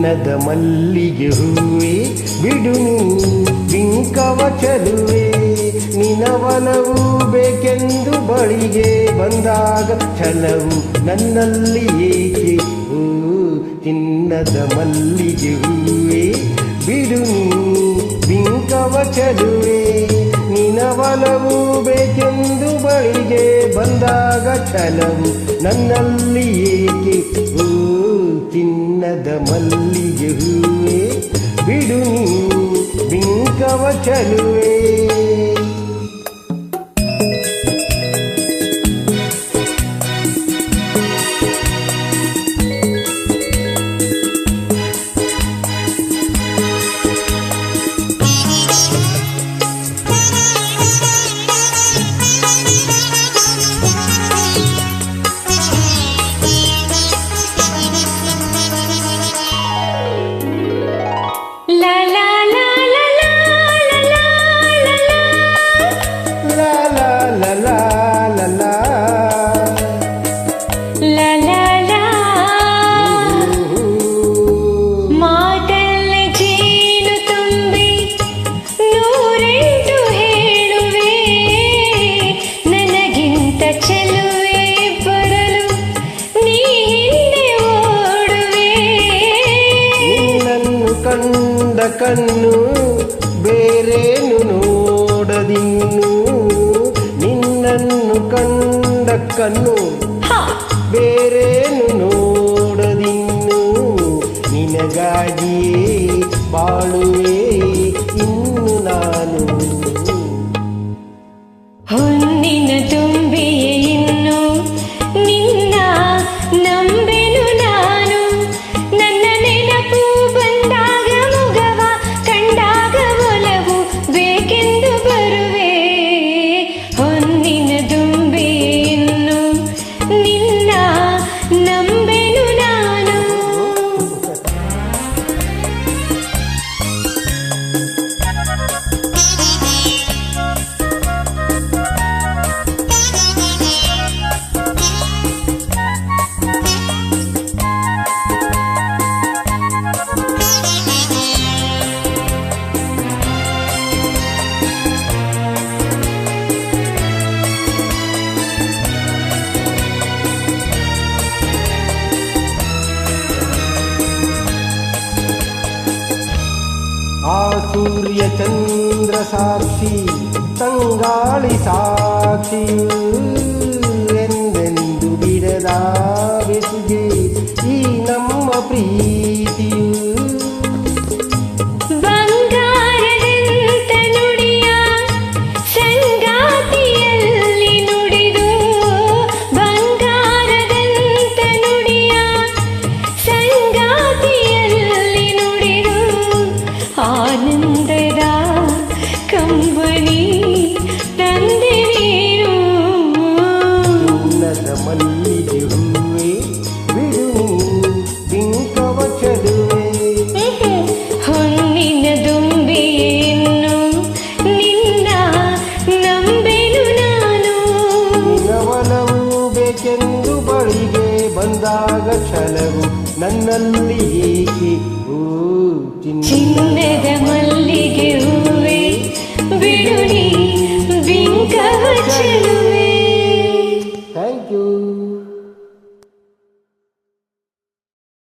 ಚಿನ್ನದ ಮಲ್ಲಿಗೆ ಹೂವೆ ಬಿಡು ನೀ ಬಿಂಕವ ಚೆಲುವೆ ನಿನವನವು ಬೇಕೆಂದು ಬಳಿಗೆ ಬಂದಾಗ ಛಲವು ನನ್ನಲ್ಲಿ ಏಕೆ ಓ ಚಿನ್ನದ ಮಲ್ಲಿಗೆ ಹೂವೆ ಬಿಡು ನೀ ಬಿಂಕವ ಚೆಲುವೆ ನಿನವನವು ಬೇಕೆಂದು ಬಳಿಗೆ ಬಂದಾಗ ಛಲವು ನನ್ನಲ್ಲಿ ಏಕೆ ಓ ಚಿನ್ನದ ಮಲ್ಲಿಗೆ ಹೂವೆ ಬಿಡು ನೀ ಬಿಂಕವ ಚೆಲುವೆ ಕಣ್ಣು ಬೇರೇನು ನೋಡದಿನ್ನು ನಿನ್ನನ್ನು ಕಂಡ ಕಣ್ಣು ಬೇರೇನು ನೋಡದಿನ್ನು ನಿನಗಾಗಿಯೇ ಬಾಳುವೆ ಇನ್ನು ನಾನು ಹೊನ್ನಿನ ತುಂಬಿಯೇ ಇನ್ನು ನಿನ್ನ ನಂಬೆನು ನಾನು ನನ್ನ ನೆನಪು ಬಂದಾಗ ಮುಗವ ಕಂಡಾಗ ಒಲವು ಬೇಕೆಂದು ಬರುವೆ ಹೊನ್ನಿನ ತುಂಬಿಯೇ ಇನ್ನು ನಿನ್ನ ನಂಬೆನು ನಾನು ಆ ಸೂರ್ಯ ಚಂದ್ರ ಸಾಕ್ಷಿ ತಂಗಾಳಿ ಸಾಕ್ಷಿಯು ಎಂದೆಂದು ಬಿಡದ ಬೆಸುಗೆ ಈ ನಮ್ಮ ಪ್ರೀತಿಯು ಬಂಗಾರದಂತ ನುಡಿಯ ಸಂಗಾತಿಯಲ್ಲಿ ನುಡಿದು ಬಂಗಾರದಂತ ನುಡಿಯ ಸಂಗಾತಿಯಲ್ಲಿ ನುಡಿದು ಆನಂದದ ಕಂಬನಿ ತಂದೆ ನೀರು ಚಿನ್ನದ ಮಲ್ಲಿಗೆ ಹೂವೆ ಬಿಡು ಬಿಂಕವ ಚೆಲುವೆ ಹೊನ್ನಿನ ದುಂಬಿಯನ್ನು ನಿನ್ನ ನಂಬೆನು ನಾನು ನಿನವನವು ಬೇಕೆಂದು ಬಳಿಗೆ ಬಂದಾಗ ಛಲವು ನನ್ನಲ್ಲಿ ಏಕೆ ಓ ಚಿನ್ನದ ಮಲ್ಲಿಗೆ ಹೂ